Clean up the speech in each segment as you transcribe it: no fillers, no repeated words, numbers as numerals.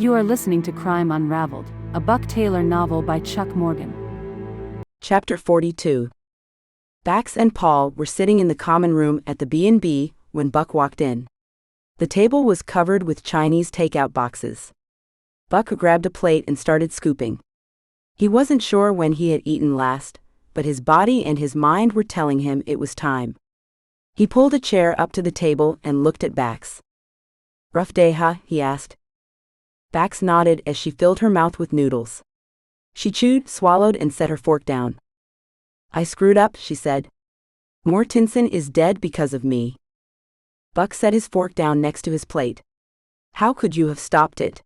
You are listening to Crime Unraveled, a Buck Taylor novel by Chuck Morgan. Chapter 42. Bax and Paul were sitting in the common room at the B&B when Buck walked in. The table was covered with Chinese takeout boxes. Buck grabbed a plate and started scooping. He wasn't sure when he had eaten last, but his body and his mind were telling him it was time. He pulled a chair up to the table and looked at Bax. "Rough day, huh?" he asked. Bax nodded as she filled her mouth with noodles. She chewed, swallowed, and set her fork down. "I screwed up," she said. "Mortensen is dead because of me." Buck set his fork down next to his plate. "How could you have stopped it?"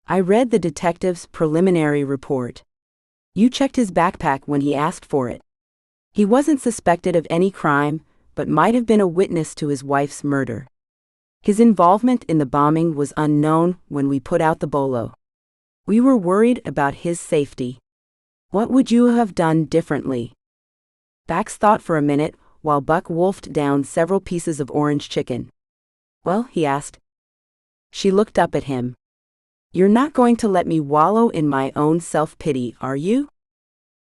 "I read the detective's preliminary report. You checked his backpack when he asked for it. He wasn't suspected of any crime, but might have been a witness to his wife's murder. His involvement in the bombing was unknown when we put out the bolo. We were worried about his safety. What would you have done differently?" Bax thought for a minute while Buck wolfed down several pieces of orange chicken. "Well," he asked. She looked up at him. "You're not going to let me wallow in my own self-pity, are you?"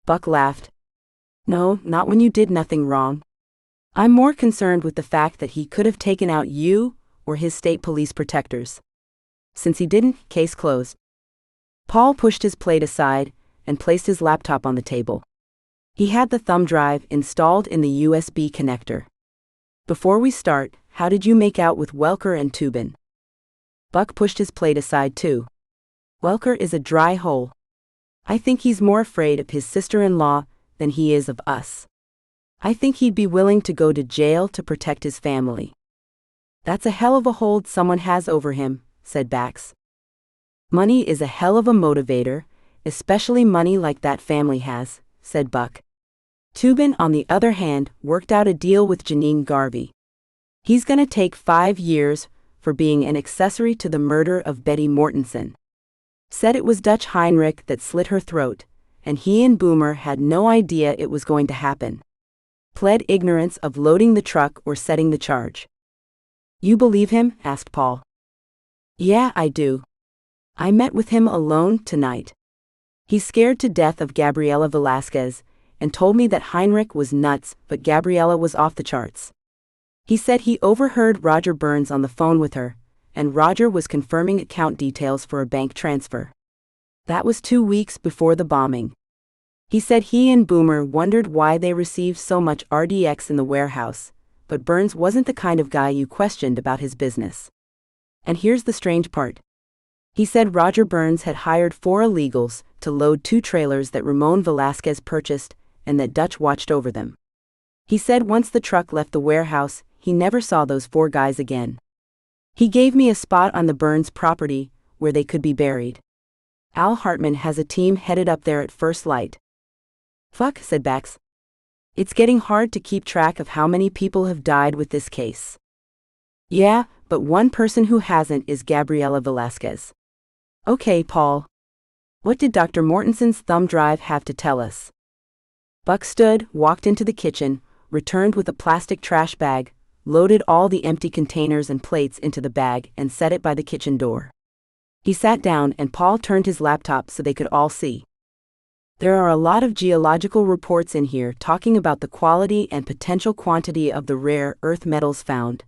Buck laughed. "No, not when you did nothing wrong. I'm more concerned with the fact that he could have taken out you or his state police protectors. Since he didn't, case closed." Paul pushed his plate aside and placed his laptop on the table. He had the thumb drive installed in the USB connector. "Before we start, how did you make out with Welker and Tubin?" Buck pushed his plate aside too. "Welker is a dry hole. I think he's more afraid of his sister-in-law than he is of us. I think he'd be willing to go to jail to protect his family." "That's a hell of a hold someone has over him," said Bax. "Money is a hell of a motivator, especially money like that family has," said Buck. "Tubin, on the other hand, worked out a deal with Janine Garvey. He's gonna take 5 years for being an accessory to the murder of Betty Mortensen. Said it was Dutch Heinrich that slit her throat, and he and Boomer had no idea it was going to happen. Pled ignorance of loading the truck or setting the charge." "You believe him?" asked Paul. "Yeah, I do. I met with him alone tonight. He's scared to death of Gabriela Velasquez and told me that Heinrich was nuts but Gabriela was off the charts. He said he overheard Roger Burns on the phone with her, and Roger was confirming account details for a bank transfer. That was 2 weeks before the bombing. He said he and Boomer wondered why they received so much RDX in the warehouse, but Burns wasn't the kind of guy you questioned about his business. And here's the strange part. He said Roger Burns had hired 4 illegals to load 2 trailers that Ramon Velasquez purchased and that Dutch watched over them. He said once the truck left the warehouse, he never saw those 4 guys again. He gave me a spot on the Burns property where they could be buried. Al Hartman has a team headed up there at first light." "Fuck," said Bax. "It's getting hard to keep track of how many people have died with this case." "Yeah, but one person who hasn't is Gabriela Velasquez." "Okay, Paul. What did Dr. Mortensen's thumb drive have to tell us?" Buck stood, walked into the kitchen, returned with a plastic trash bag, loaded all the empty containers and plates into the bag and set it by the kitchen door. He sat down and Paul turned his laptop so they could all see. "There are a lot of geological reports in here talking about the quality and potential quantity of the rare earth metals found,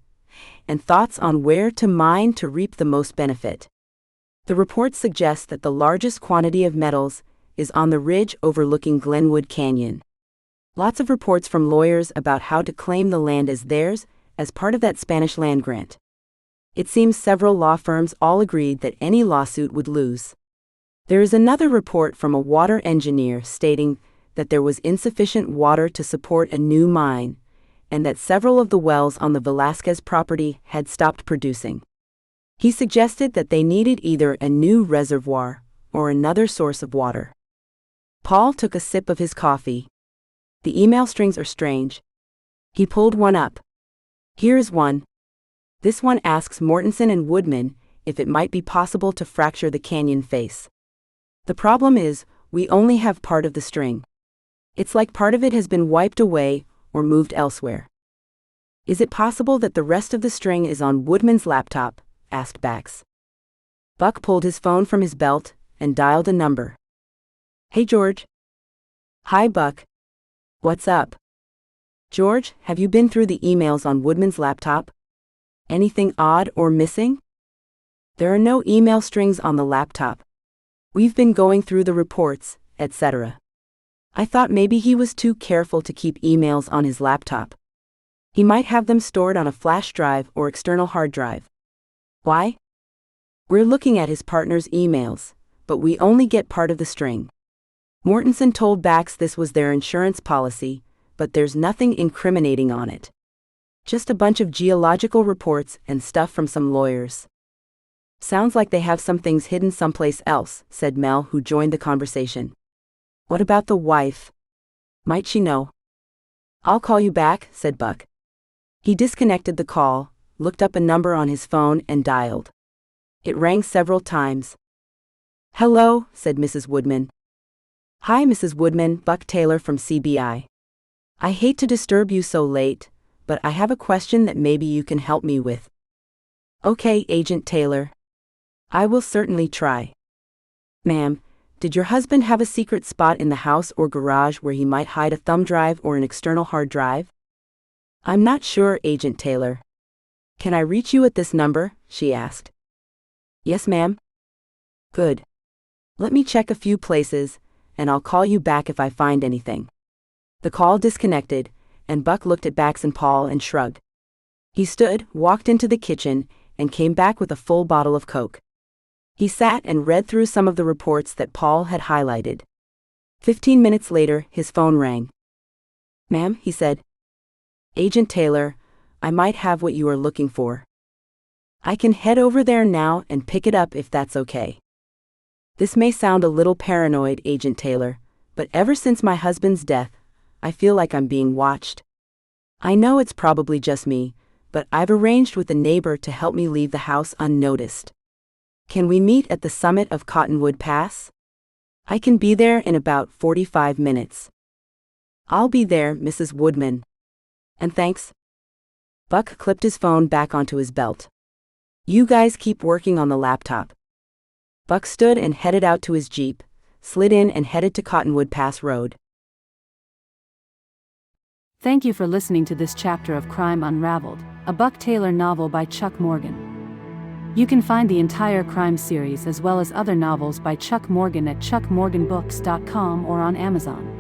and thoughts on where to mine to reap the most benefit. The reports suggest that the largest quantity of metals is on the ridge overlooking Glenwood Canyon. Lots of reports from lawyers about how to claim the land as theirs as part of that Spanish land grant. It seems several law firms all agreed that any lawsuit would lose. There is another report from a water engineer stating that there was insufficient water to support a new mine, and that several of the wells on the Velasquez property had stopped producing. He suggested that they needed either a new reservoir or another source of water." Paul took a sip of his coffee. "The email strings are strange." He pulled one up. "Here's one. This one asks Mortensen and Woodman if it might be possible to fracture the canyon face. The problem is, we only have part of the string. It's like part of it has been wiped away or moved elsewhere." "Is it possible that the rest of the string is on Woodman's laptop?" asked Bax. Buck pulled his phone from his belt and dialed a number. Hey, George. Hi, Buck. What's up? George, have you been through the emails on Woodman's laptop? Anything odd or missing? There are no email strings on the laptop. We've been going through the reports, etc. I thought maybe he was too careful to keep emails on his laptop. He might have them stored on a flash drive or external hard drive. Why? We're looking at his partner's emails, but we only get part of the string. Mortensen told Bax this was their insurance policy, but there's nothing incriminating on it. Just a bunch of geological reports and stuff from some lawyers. Sounds like they have some things hidden someplace else, said Mel, who joined the conversation. What about the wife? Might she know? I'll call you back, said Buck. He disconnected the call, looked up a number on his phone and dialed. It rang several times. Hello, said Mrs. Woodman. Hi, Mrs. Woodman, Buck Taylor from CBI. I hate to disturb you so late, but I have a question that maybe you can help me with. Okay, Agent Taylor. I will certainly try. Ma'am, did your husband have a secret spot in the house or garage where he might hide a thumb drive or an external hard drive? I'm not sure, Agent Taylor. Can I reach you at this number? She asked. Yes, ma'am. Good. Let me check a few places, and I'll call you back if I find anything. The call disconnected, and Buck looked at Bax and Paul and shrugged. He stood, walked into the kitchen, and came back with a full bottle of Coke. He sat and read through some of the reports that Paul had highlighted. 15 minutes later, his phone rang. Ma'am, he said. Agent Taylor, I might have what you are looking for. I can head over there now and pick it up if that's okay. This may sound a little paranoid, Agent Taylor, but ever since my husband's death, I feel like I'm being watched. I know it's probably just me, but I've arranged with a neighbor to help me leave the house unnoticed. Can we meet at the summit of Cottonwood Pass? I can be there in about 45 minutes. I'll be there, Mrs. Woodman. And thanks. Buck clipped his phone back onto his belt. You guys keep working on the laptop. Buck stood and headed out to his Jeep, slid in and headed to Cottonwood Pass Road. Thank you for listening to this chapter of Crime Unraveled, a Buck Taylor novel by Chuck Morgan. You can find the entire crime series as well as other novels by Chuck Morgan at chuckmorganbooks.com or on Amazon.